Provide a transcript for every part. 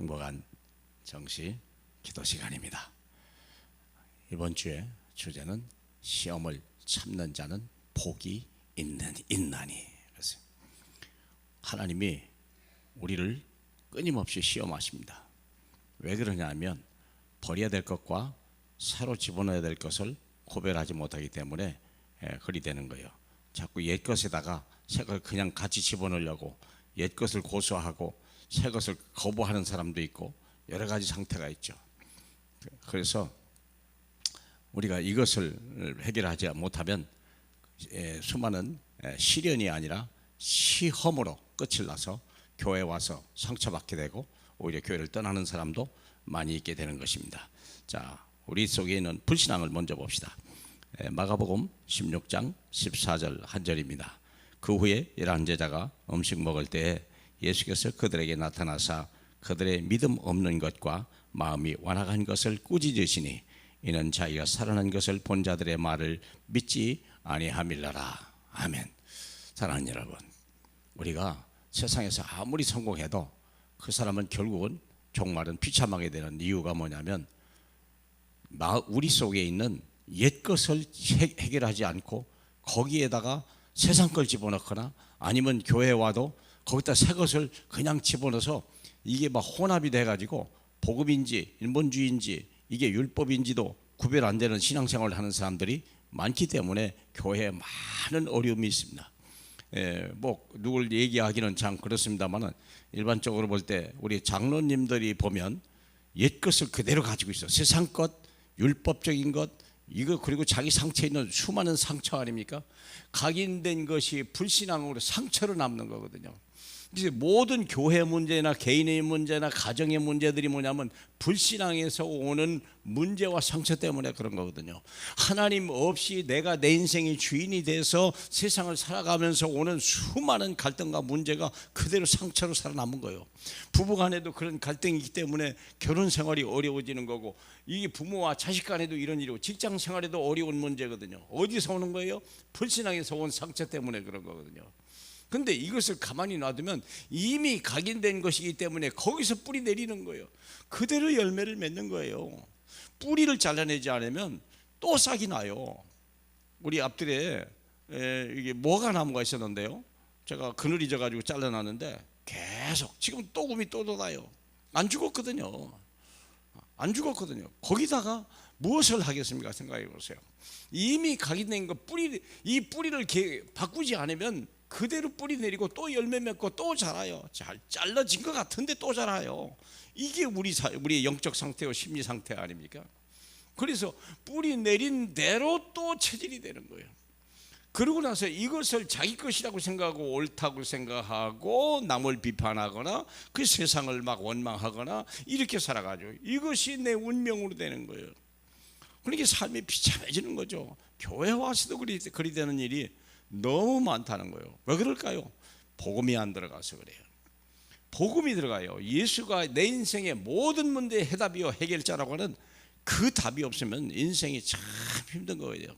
행복한 정시 기도 시간입니다. 이번 주에 주제는 시험을 참는 자는 복이 있나니. 그래서 하나님이 우리를 끊임없이 시험하십니다. 왜 그러냐 하면 버려야 될 것과 새로 집어넣어야 될 것을 구별하지 못하기 때문에 그리 되는 거예요. 자꾸 옛 것에다가 새 걸 그냥 같이 집어넣으려고 옛 것을 고수하고 새 것을 거부하는 사람도 있고 여러 가지 상태가 있죠. 그래서 우리가 이것을 해결하지 못하면 수많은 시련이 아니라 시험으로 끝을 나서 교회에 와서 상처받게 되고 오히려 교회를 떠나는 사람도 많이 있게 되는 것입니다. 자, 우리 속에 있는 불신앙을 먼저 봅시다. 마가복음 16장 14절 한 절입니다. 그 후에 11제자가 음식 먹을 때에 예수께서 그들에게 나타나사 그들의 믿음 없는 것과 마음이 완악한 것을 꾸짖으시니 이는 자기가 살아난 것을 본 자들의 말을 믿지 아니함일라라. 아멘. 사랑하는 여러분, 우리가 세상에서 아무리 성공해도 그 사람은 결국은 종말은 비참하게 되는 이유가 뭐냐면 우리 속에 있는 옛 것을 해결하지 않고 거기에다가 세상 걸 집어넣거나 아니면 교회에 와도 거기다 새 것을 그냥 집어넣어서 이게 막 혼합이 돼가지고 복음인지 인본주의인지 이게 율법인지도 구별 안 되는 신앙생활을 하는 사람들이 많기 때문에 교회에 많은 어려움이 있습니다. 뭐 누굴 얘기하기는 참 그렇습니다만은 일반적으로 볼 때 우리 장로님들이 보면 옛 것을 그대로 가지고 있어. 세상 것, 율법적인 것, 이거 그리고 자기 상처에 있는 수많은 상처 아닙니까? 각인된 것이 불신앙으로 상처로 남는 거거든요. 이제 모든 교회 문제나 개인의 문제나 가정의 문제들이 뭐냐면 불신앙에서 오는 문제와 상처 때문에 그런 거거든요. 하나님 없이 내가 내 인생의 주인이 돼서 세상을 살아가면서 오는 수많은 갈등과 문제가 그대로 상처로 살아남은 거예요. 부부간에도 그런 갈등이 있기 때문에 결혼 생활이 어려워지는 거고, 이게 부모와 자식 간에도 이런 일이고 직장 생활에도 어려운 문제거든요. 어디서 오는 거예요? 불신앙에서 온 상처 때문에 그런 거거든요. 근데 이것을 가만히 놔두면 이미 각인된 것이기 때문에 거기서 뿌리 내리는 거예요. 그대로 열매를 맺는 거예요. 뿌리를 잘라내지 않으면 또 싹이 나요. 우리 앞들에 이게 모가 나무가 있었는데요, 제가 그늘이 져가지고 잘라놨는데 계속 지금 또금이 또 돋아요. 안 죽었거든요. 안 죽었거든요. 거기다가 무엇을 하겠습니까? 생각해 보세요. 이미 각인된 거 이 뿌리를 바꾸지 않으면 그대로 뿌리 내리고 또 열매 맺고 또 자라요. 잘 잘라진 것 같은데 또 자라요. 이게 우리의 영적 상태와 심리 상태 아닙니까? 그래서 뿌리 내린 대로 또 체질이 되는 거예요. 그러고 나서 이것을 자기 것이라고 생각하고 옳다고 생각하고 남을 비판하거나 그 세상을 막 원망하거나 이렇게 살아가죠. 이것이 내 운명으로 되는 거예요. 그러니까 삶이 비참해지는 거죠. 교회 와서도 그리 되는 일이 너무 많다는 거예요. 왜 그럴까요? 복음이 안 들어가서 그래요. 복음이 들어가요. 예수가 내 인생의 모든 문제의 해답이요 해결자라고 하는 그 답이 없으면 인생이 참 힘든 거예요.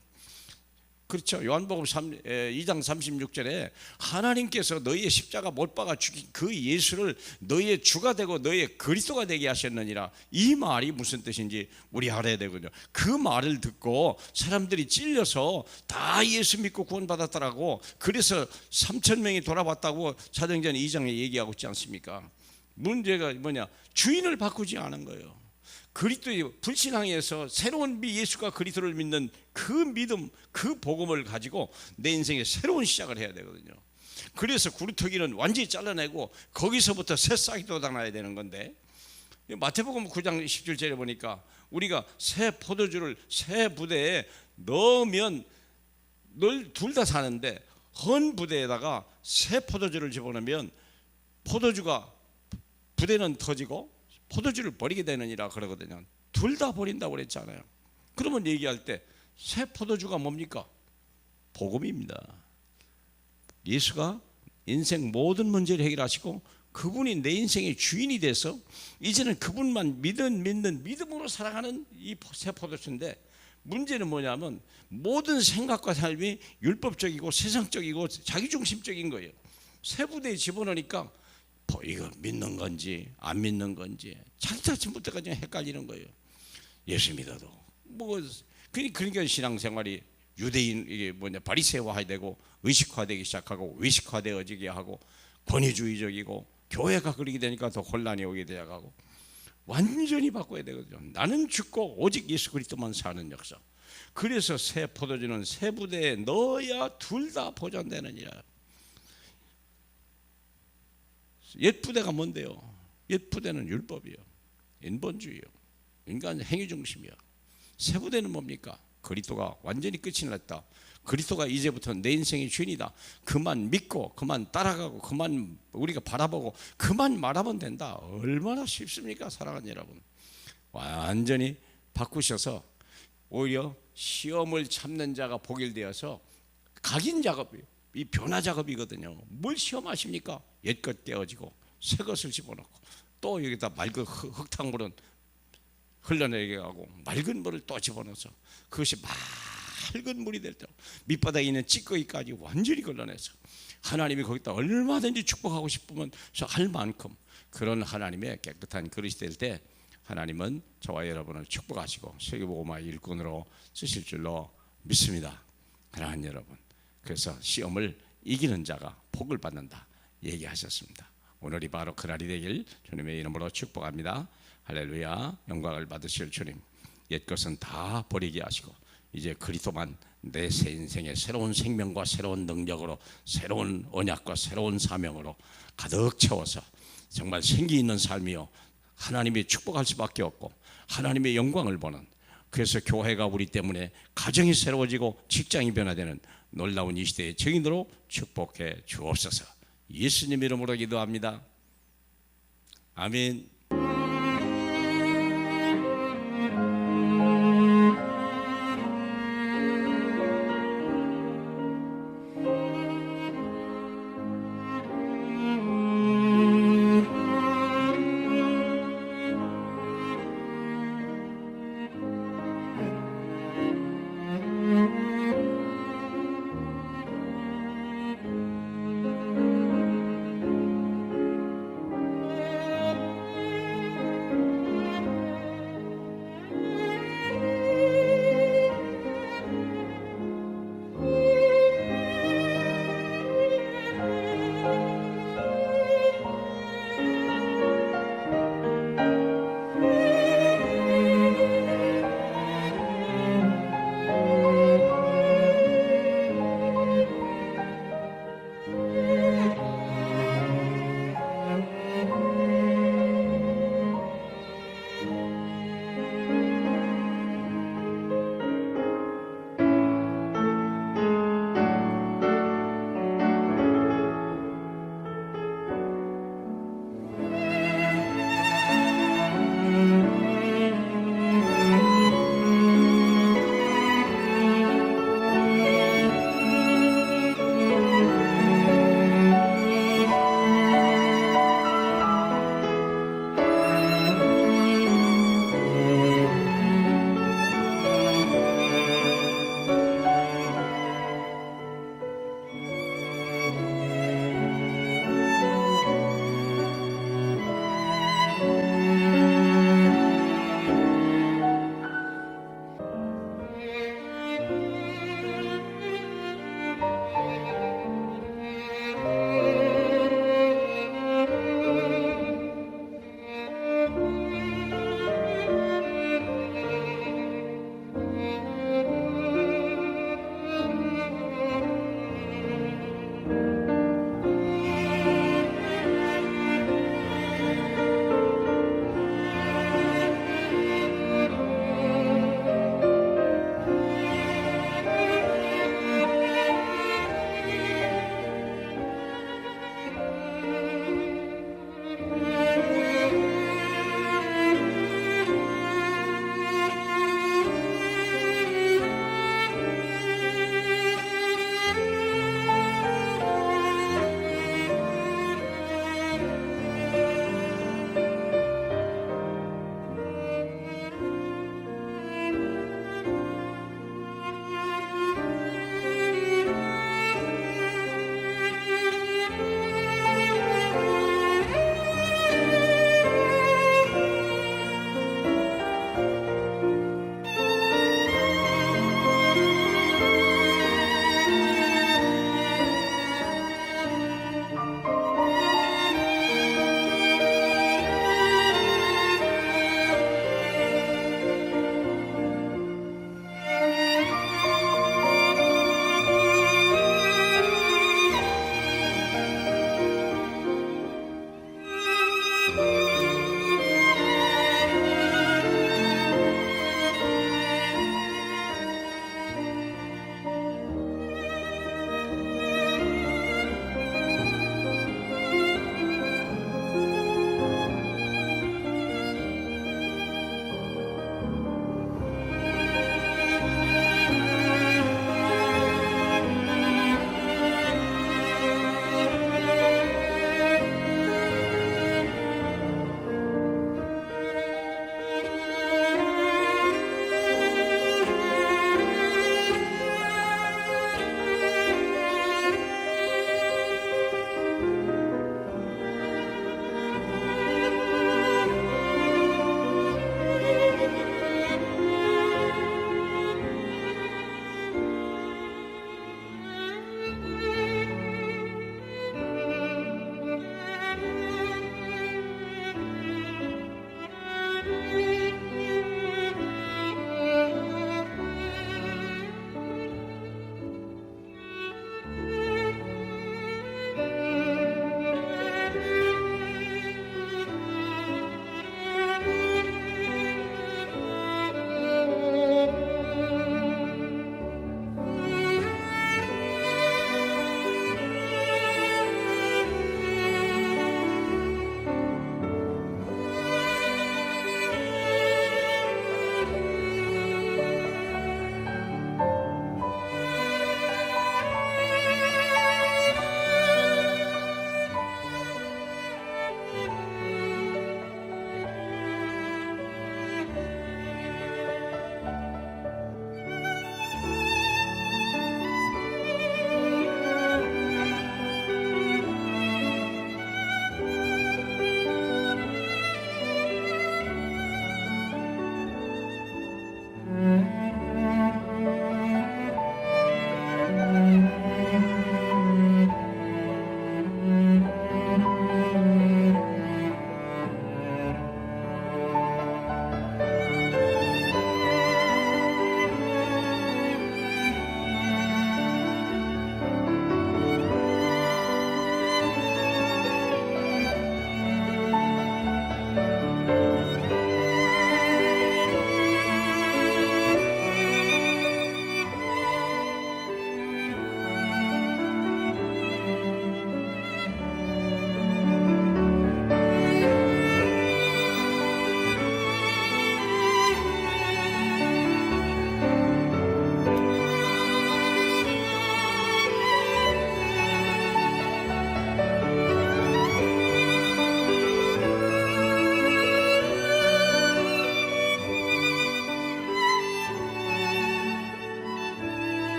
그렇죠. 요한복음 2장 36절에 하나님께서 너희의 십자가 못 박아 죽인 그 예수를 너희의 주가 되고 너희의 그리스도가 되게 하셨느니라. 이 말이 무슨 뜻인지 우리 알아야 되거든요. 그 말을 듣고 사람들이 찔려서 다 예수 믿고 구원받았더라고. 그래서 3,000명이 돌아봤다고 사도행전 2장에 얘기하고 있지 않습니까? 문제가 뭐냐? 주인을 바꾸지 않은 거예요. 그리스도의 불신앙에서 새로운 예수가 그리스도를 믿는 그 믿음, 그 복음을 가지고 내 인생에 새로운 시작을 해야 되거든요. 그래서 구루터기는 완전히 잘라내고 거기서부터 새싹이 돋아나야 되는 건데, 마태복음 9장 17절에 보니까 우리가 새 포도주를 새 부대에 넣으면 둘 다 사는데 헌 부대에다가 새 포도주를 집어넣으면 포도주가 부대는 터지고 포도주를 버리게 되느니라 그러거든요. 둘 다 버린다고 그랬잖아요. 그러면 얘기할 때 새 포도주가 뭡니까? 복음입니다. 예수가 인생 모든 문제를 해결하시고 그분이 내 인생의 주인이 돼서 이제는 그분만 믿는 믿음으로 살아가는 이 새 포도주인데, 문제는 뭐냐면 모든 생각과 삶이 율법적이고 세상적이고 자기중심적인 거예요. 새 부대에 집어넣으니까 이거 믿는 건지 안 믿는 건지 자기도 아침부터까지 헷갈리는 거예요. 예수 믿어도 뭐 그러니까 신앙생활이 유대인 이게 뭐냐 바리새화가 되고 의식화되기 시작하고 외식화되어지게 하고 권위주의적이고 교회가 그렇게 되니까 더 혼란이 오게 되어가고 완전히 바꿔야 되거든요. 나는 죽고 오직 예수 그리스도만 사는 역사. 그래서 새 포도주는 새 부대에 넣어야 둘 다 보존되느니라. 옛 부대가 뭔데요? 옛 부대는 율법이요, 인본주의요, 인간 행위 중심이요. 새 부대는 뭡니까? 그리스도가 완전히 끝이 났다. 그리스도가 이제부터 내 인생의 주인이다. 그만 믿고 그만 따라가고 그만 우리가 바라보고 그만 말하면 된다. 얼마나 쉽습니까, 사랑하는 여러분? 완전히 바꾸셔서 오히려 시험을 참는 자가 복일되어서 각인 작업이에요. 이 변화 작업이거든요. 뭘 시험하십니까? 옛것 떼어지고 새 것을 집어넣고 또 여기다 맑은 흙탕물은 흘러내리게 하고 맑은 물을 또 집어넣어서 그것이 맑은 물이 될 때 밑바닥에 있는 찌꺼기까지 완전히 걸러내서 하나님이 거기다 얼마든지 축복하고 싶으면 할 만큼 그런 하나님의 깨끗한 그릇이 될 때 하나님은 저와 여러분을 축복하시고 세계복음화 일꾼으로 쓰실 줄로 믿습니다. 사랑하는 여러분, 그래서 시험을 이기는 자가 복을 받는다 얘기하셨습니다. 오늘이 바로 그날이 되길 주님의 이름으로 축복합니다. 할렐루야. 영광을 받으실 주님, 옛것은 다 버리게 하시고 이제 그리스도만 내 새 인생의 새로운 생명과 새로운 능력으로 새로운 언약과 새로운 사명으로 가득 채워서 정말 생기 있는 삶이요, 하나님이 축복할 수밖에 없고 하나님의 영광을 보는, 그래서 교회가 우리 때문에 가정이 새로워지고 직장이 변화되는 놀라운 이 시대의 증인으로 축복해 주옵소서. 예수님 이름으로 기도합니다. 아멘.